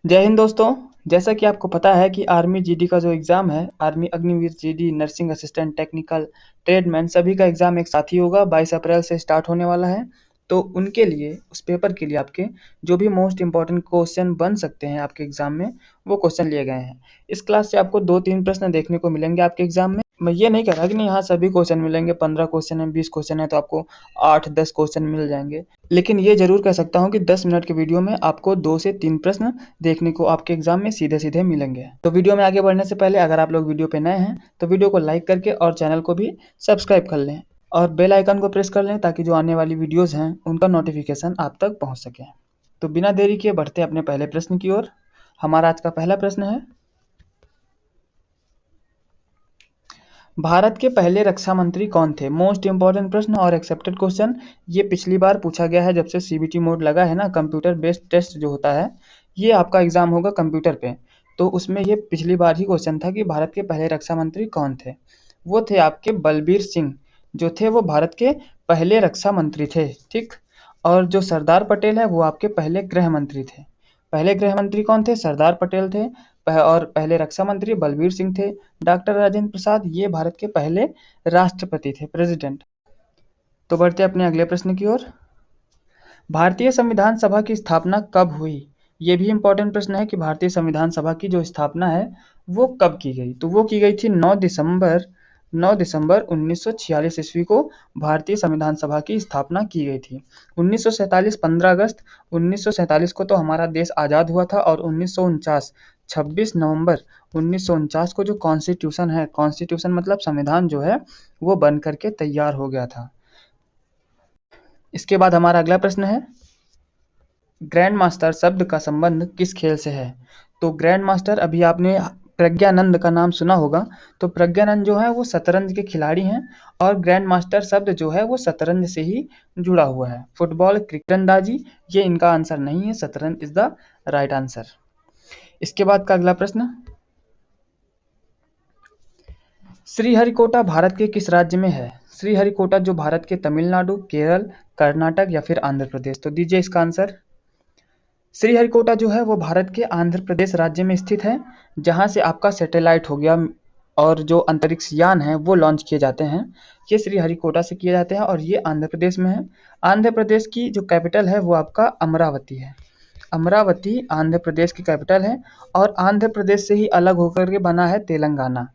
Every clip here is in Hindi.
जय हिंद दोस्तों। जैसा कि आपको पता है कि आर्मी जीडी का जो एग्ज़ाम है, army Agniveer GD, nursing assistant, technical, tradesman सभी का एग्ज़ाम एक साथ ही होगा। 22 अप्रैल से स्टार्ट होने वाला है। तो उनके लिए, उस पेपर के लिए आपके जो भी मोस्ट इम्पोर्टेंट क्वेश्चन बन सकते हैं आपके एग्ज़ाम में, वो क्वेश्चन लिए गए हैं। इस क्लास से आपको 2-3 प्रश्न देखने को मिलेंगे आपके एग्ज़ाम में। मैं ये नहीं कह रहा कि नहीं यहाँ सभी क्वेश्चन मिलेंगे, 15 क्वेश्चन है, 20 क्वेश्चन है तो आपको 8-10 क्वेश्चन मिल जाएंगे। लेकिन ये ज़रूर कह सकता हूँ कि 10 मिनट के वीडियो में आपको 2 से 3 प्रश्न देखने को आपके एग्जाम में सीधे-सीधे मिलेंगे। तो वीडियो में आगे बढ़ने से पहले अगर आप लोग वीडियो पे नए हैं तो वीडियो को लाइक करके और चैनल को भी सब्सक्राइब कर लें और बेल आइकन को प्रेस कर लें ताकि जो आने वाली वीडियोज़ हैं उनका नोटिफिकेशन आप तक पहुँच सके। तो बिना देरी किए बढ़ते हैं अपने पहले प्रश्न की ओर। हमारा आज का पहला प्रश्न है, भारत के पहले रक्षा मंत्री कौन थे? मोस्ट इंपॉर्टेंट प्रश्न और एक्सेप्टेड क्वेश्चन। ये पिछली बार पूछा गया है जब से सीबीटी मोड लगा है ना, कंप्यूटर बेस्ड टेस्ट जो होता है, ये आपका एग्जाम होगा कंप्यूटर पे। तो उसमें ये पिछली बार ही क्वेश्चन था कि भारत के पहले रक्षा मंत्री कौन थे। वो थे आपके बलबीर सिंह, जो थे वो भारत के पहले रक्षा मंत्री थे। ठीक। और जो सरदार पटेल है वो आपके पहले गृह मंत्री थे। पहले गृह मंत्री कौन थे? सरदार पटेल थे। और पहले रक्षा मंत्री बलबीर सिंह थे। डॉक्टर राजेंद्र प्रसाद ये भारत के पहले राष्ट्रपति थे, प्रेसिडेंट। तो बढ़ते अपने अगले प्रश्न की ओर। भारतीय संविधान सभा की स्थापना कब हुई? ये भी इम्पोर्टेंट प्रश्न है कि भारतीय संविधान सभा की जो स्थापना है वो कब की गई? तो वो की गई थी 9 दिसंबर 1946 ईस्वी को भारतीय संविधान सभा की स्थापना की गई थी। 1947 15 अगस्त 1947 को तो हमारा देश आज़ाद हुआ था और 1949 26 नवंबर 1949 को जो कॉन्स्टिट्यूशन है, कॉन्स्टिट्यूशन मतलब संविधान जो है, वो बन करके तैयार हो गया था। इसके बाद हमारा अगला प्रश्न है, ग्रैंड मास्टर शब्द का संबंध किस खेल से है? तो ग्रैंड मास्टर अभी आपने प्रज्ञानंद का नाम सुना होगा। तो प्रज्ञानंद जो है वो शतरंज के खिलाड़ी हैं और ग्रैंड मास्टर शब्द जो है वो शतरंज से ही जुड़ा हुआ है। फुटबॉल, क्रिकेट, अंदाजी, ये इनका आंसर नहीं है। शतरंज इज द राइट आंसर। इसके बाद का अगला प्रश्न, श्रीहरिकोटा भारत के किस राज्य में है? श्रीहरिकोटा जो भारत के तमिलनाडु, केरल, कर्नाटक या फिर आंध्र प्रदेश। तो दीजिए इसका आंसर। श्रीहरिकोटा जो है वो भारत के आंध्र प्रदेश राज्य में स्थित है, जहाँ से आपका सैटेलाइट हो गया और जो अंतरिक्ष यान है वो लॉन्च किए जाते हैं, ये श्रीहरिकोटा से किए जाते हैं और ये आंध्र प्रदेश में है। आंध्र प्रदेश की जो कैपिटल है वो आपका अमरावती है। अमरावती आंध्र प्रदेश की कैपिटल है और आंध्र प्रदेश से ही अलग होकर के बना है तेलंगाना।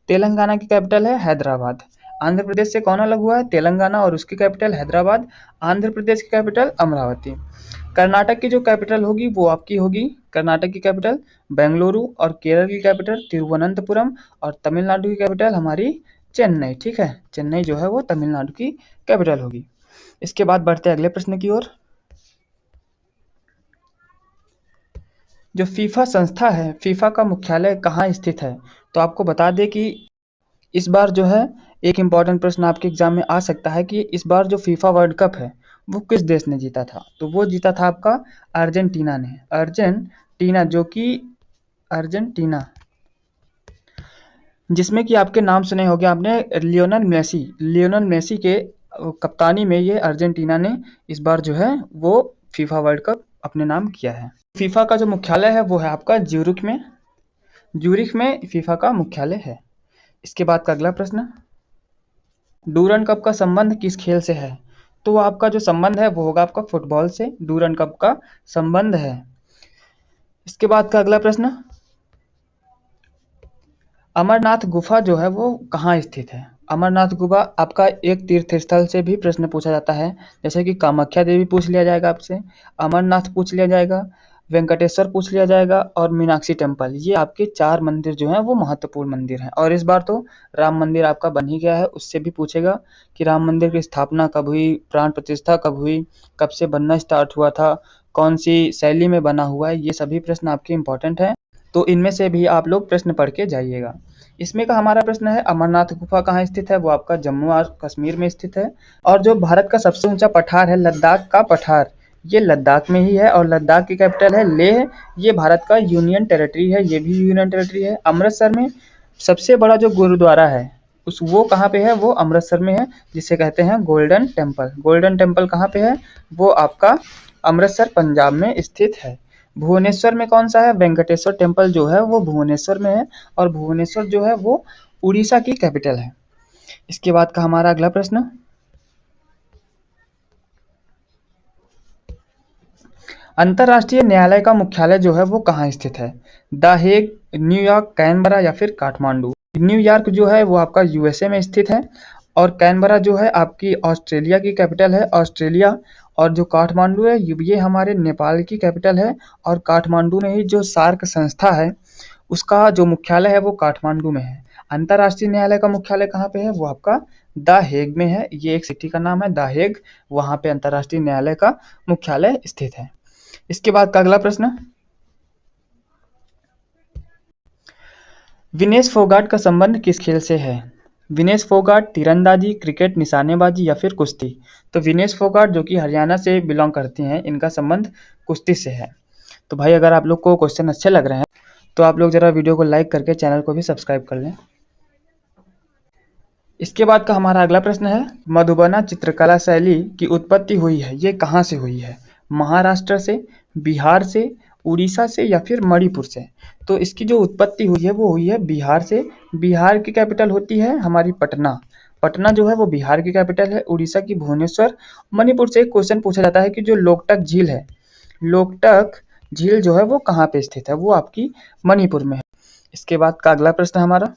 तेलंगाना की कैपिटल है हैदराबाद। आंध्र प्रदेश से कौन अलग हुआ है? तेलंगाना, और उसकी कैपिटल हैदराबाद। आंध्र प्रदेश की कैपिटल अमरावती। कर्नाटक की जो कैपिटल होगी वो आपकी होगी, कर्नाटक की कैपिटल बेंगलुरु, और केरल की कैपिटल तिरुवनंतपुरम, और तमिलनाडु की कैपिटल हमारी चेन्नई। ठीक है, चेन्नई जो है वो तमिलनाडु की कैपिटल होगी। इसके बाद बढ़ते अगले प्रश्न की ओर। जो फीफा संस्था है, फीफा का मुख्यालय कहाँ स्थित है? तो आपको बता दें कि इस बार जो है एक इम्पॉर्टेंट प्रश्न आपके एग्जाम में आ सकता है कि इस बार जो फीफा वर्ल्ड कप है वो किस देश ने जीता था? तो वो जीता था आपका अर्जेंटीना ने। अर्जेंटीना, जो कि अर्जेंटीना, जिसमें कि आपके नाम सुने होंगे आपने, लियोनल मेसी के कप्तानी में ये अर्जेंटीना ने इस बार जो है वो फीफा वर्ल्ड कप अपने नाम किया है। फीफा का जो मुख्यालय है वो है आपका ज्यूरिख में फीफा का मुख्यालय है। इसके बाद का अगला प्रश्न, डूरंड कप का संबंध किस खेल से है? तो आपका जो संबंध है वो होगा आपका फुटबॉल से, डूरंड कप का संबंध है। इसके बाद का अगला प्रश्न, अमरनाथ गुफा जो है वो कहाँ स्थित है? अमरनाथ गुफा आपका एक तीर्थ स्थल से भी प्रश्न पूछा जाता है, जैसे कि कामाख्या देवी पूछ लिया जाएगा आपसे, अमरनाथ पूछ लिया जाएगा, वेंकटेश्वर पूछ लिया जाएगा और मीनाक्षी टेम्पल। ये आपके 4 मंदिर जो हैं वो महत्वपूर्ण मंदिर हैं। और इस बार तो राम मंदिर आपका बन ही गया है, उससे भी पूछेगा कि राम मंदिर की स्थापना कब हुई, प्राण प्रतिष्ठा कब हुई, कब से बनना स्टार्ट हुआ था, कौन सी शैली में बना हुआ है, ये सभी प्रश्न आपके इम्पोर्टेंट हैं। तो इनमें से भी आप लोग प्रश्न पढ़ के जाइएगा। इसमें का हमारा प्रश्न है, अमरनाथ गुफा कहाँ स्थित है? वो आपका जम्मू और कश्मीर में स्थित है। और जो भारत का सबसे ऊंचा पठार है, लद्दाख का पठार, ये लद्दाख में ही है और लद्दाख की कैपिटल है लेह। ये भारत का यूनियन टेरिटरी है, ये भी यूनियन टेरिटरी है। अमृतसर में सबसे बड़ा जो गुरुद्वारा है वो कहाँ पे है? वो अमृतसर में है, जिसे कहते हैं गोल्डन टेम्पल। गोल्डन टेम्पल कहाँ पे है? वो आपका अमृतसर पंजाब में स्थित है। भुवनेश्वर में कौन सा है? वेंकटेश्वर टेम्पल जो है वो भुवनेश्वर में है, और भुवनेश्वर जो है वो उड़ीसा की कैपिटल है। इसके बाद का हमारा अगला प्रश्न, अंतर्राष्ट्रीय न्यायालय का मुख्यालय जो है वो कहाँ स्थित है? द हेग, न्यूयॉर्क, कैनबरा या फिर काठमांडू? न्यूयॉर्क जो है वो आपका यूएसए में स्थित है, और कैनबरा जो है आपकी ऑस्ट्रेलिया की कैपिटल है, ऑस्ट्रेलिया। और जो काठमांडू है ये हमारे नेपाल की कैपिटल है, और काठमांडू में ही जो सार्क संस्था है उसका जो मुख्यालय है वो काठमांडू में है। अंतर्राष्ट्रीय न्यायालय का मुख्यालय कहाँ पे है? वो आपका द हेग में है। ये एक सिटी का नाम है द हेग, वहाँ पे अंतर्राष्ट्रीय न्यायालय का मुख्यालय स्थित है। इसके बाद का अगला प्रश्न, विनेश फोगाट का संबंध किस खेल से है? विनेश फोगाट तीरंदाजी, क्रिकेट, निशानेबाजी या फिर कुश्ती? तो विनेश फोगाट जो कि हरियाणा से बिलोंग करती हैं, इनका संबंध कुश्ती से है। तो भाई अगर आप लोग को क्वेश्चन अच्छे लग रहे हैं तो आप लोग जरा वीडियो को लाइक करके चैनल को भी सब्सक्राइब कर लें। इसके बाद का हमारा अगला प्रश्न है, मधुबना चित्रकला शैली की उत्पत्ति हुई है, ये कहाँ से हुई है? महाराष्ट्र से, बिहार से, उड़ीसा से या फिर मणिपुर से? तो इसकी जो उत्पत्ति हुई है वो हुई है बिहार से। बिहार की कैपिटल होती है हमारी पटना। पटना जो है वो बिहार की कैपिटल है। उड़ीसा की भुवनेश्वर। मणिपुर से एक क्वेश्चन पूछा जाता है कि जो लोकटक झील है, लोकटक झील जो है वो कहाँ पे स्थित है? वो आपकी मणिपुर में है। इसके बाद का अगला प्रश्न हमारा,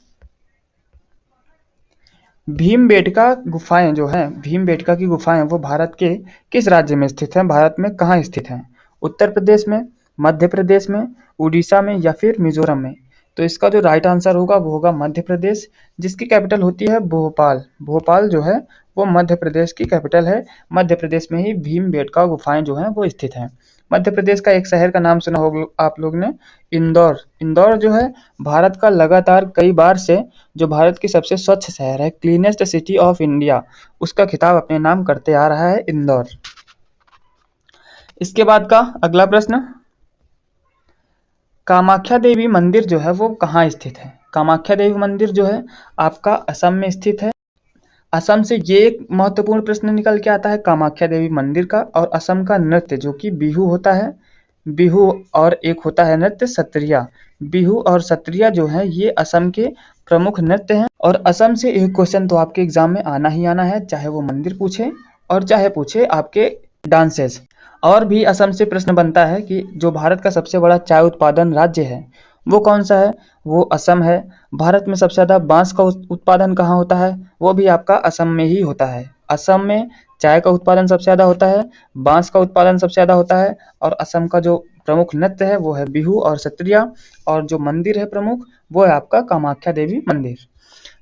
भीमबेटका गुफाएं जो है, भीमबेटका की गुफाएं वो भारत के किस राज्य में स्थित हैं? भारत में कहाँ स्थित हैं? उत्तर प्रदेश में, मध्य प्रदेश में, उड़ीसा में या फिर मिजोरम में? तो इसका जो राइट आंसर होगा वो होगा मध्य प्रदेश, जिसकी कैपिटल होती है भोपाल। भोपाल जो है वो मध्य प्रदेश की कैपिटल है। मध्य प्रदेश में ही भीमबेटका गुफाएं जो हैं वो स्थित हैं। मध्य प्रदेश का एक शहर का नाम सुना होगा आप लोग ने, इंदौर। इंदौर जो है भारत का लगातार कई बार से जो भारत की सबसे स्वच्छ शहर है, क्लीनेस्ट सिटी ऑफ इंडिया, उसका खिताब अपने नाम करते आ रहा है इंदौर। इसके बाद का अगला प्रश्न, कामाख्या देवी मंदिर जो है वो कहाँ स्थित है? कामाख्या देवी मंदिर जो है आपका असम में स्थित है। असम से ये एक महत्वपूर्ण प्रश्न निकल के आता है कामाख्या देवी मंदिर का, और असम का नृत्य जो कि बिहू होता है, बिहू, और एक होता है नृत्य सत्रिया। बिहू और सत्रिया जो है ये असम के प्रमुख नृत्य हैं। और असम से एक क्वेश्चन तो आपके एग्जाम में आना ही आना है, चाहे वो मंदिर पूछे और चाहे पूछे आपके डांसेस। और भी असम से प्रश्न बनता है कि जो भारत का सबसे बड़ा चाय उत्पादन राज्य है वो कौन सा है? वो असम है। भारत में सबसे ज़्यादा बांस का उत्पादन कहाँ होता है? वो भी आपका असम में ही होता है। असम में चाय का उत्पादन सबसे ज़्यादा होता है, बांस का उत्पादन सबसे ज़्यादा होता है, और असम का जो प्रमुख नृत्य है वो है बिहू और सत्रिया, और जो मंदिर है प्रमुख वो है आपका कामाख्या देवी मंदिर।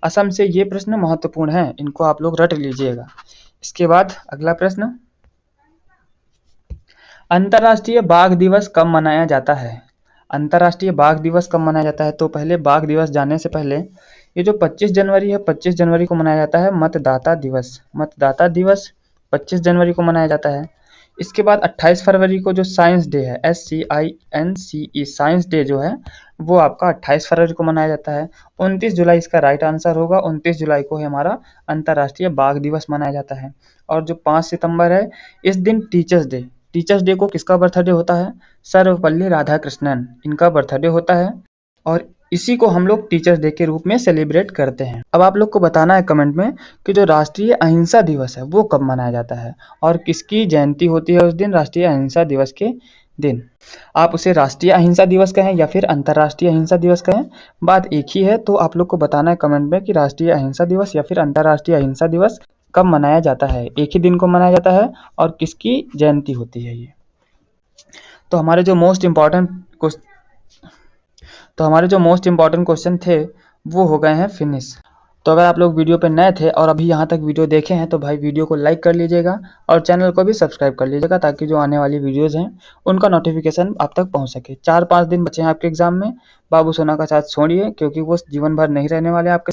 असम से ये प्रश्न महत्वपूर्ण है, इनको आप लोग रट लीजिएगा। इसके बाद अगला प्रश्न, अंतर्राष्ट्रीय बाघ दिवस कब मनाया जाता है? अंतर्राष्ट्रीय बाघ दिवस कब मनाया जाता है? तो पहले बाघ दिवस जानने से पहले ये जो 25 जनवरी है, 25 जनवरी को मनाया जाता है मतदाता दिवस। मतदाता दिवस 25 जनवरी को मनाया जाता है। इसके बाद 28 फरवरी को जो साइंस डे है, SCINCE, साइंस डे जो है वो आपका 28 फरवरी को मनाया जाता है। 29 जुलाई इसका राइट आंसर होगा। 29 जुलाई को ही हमारा अंतर्राष्ट्रीय बाघ दिवस मनाया जाता है। और जो 5 सितंबर है, इस दिन टीचर्स डे, टीचर्स डे को किसका बर्थडे होता है? सर्वपल्ली राधाकृष्णन, इनका बर्थडे होता है, और इसी को हम लोग टीचर्स डे के रूप में सेलिब्रेट करते हैं। अब आप लोग को बताना है कमेंट में कि जो राष्ट्रीय अहिंसा दिवस है वो कब मनाया जाता है और किसकी जयंती होती है उस दिन, राष्ट्रीय अहिंसा दिवस के दिन। आप उसे राष्ट्रीय अहिंसा दिवस कहें या फिर अंतर्राष्ट्रीय अहिंसा दिवस कहें, बात एक ही है। तो आप लोग को बताना है कमेंट में कि राष्ट्रीय अहिंसा दिवस या फिर अंतर्राष्ट्रीय अहिंसा दिवस कब मनाया जाता है, एक ही दिन को मनाया जाता है, और किसकी जयंती होती है ये। तो हमारे जो मोस्ट इम्पॉर्टेंट क्वेश्चन थे वो हो गए हैं फिनिश। तो अगर आप लोग वीडियो पे नए थे और अभी यहाँ तक वीडियो देखे हैं तो भाई वीडियो को लाइक कर लीजिएगा और चैनल को भी सब्सक्राइब कर लीजिएगा, ताकि जो आने वाली वीडियोज़ हैं उनका नोटिफिकेशन आप तक पहुँच सके। 4-5 दिन बचे हैं आपके एग्ज़ाम में। बाबू सोना का साथ छोड़िए, क्योंकि वो जीवन भर नहीं रहने वाले आपके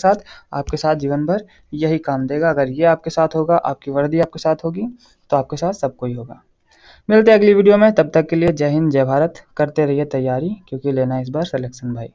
साथ जीवन भर यही काम देगा। अगर ये आपके साथ होगा, आपकी वर्दी आपके साथ होगी, तो आपके साथ सब कोई होगा। मिलते हैं अगली वीडियो में, तब तक के लिए जय हिंद जय भारत। करते रहिए तैयारी, क्योंकि लेना इस बार सिलेक्शन भाई।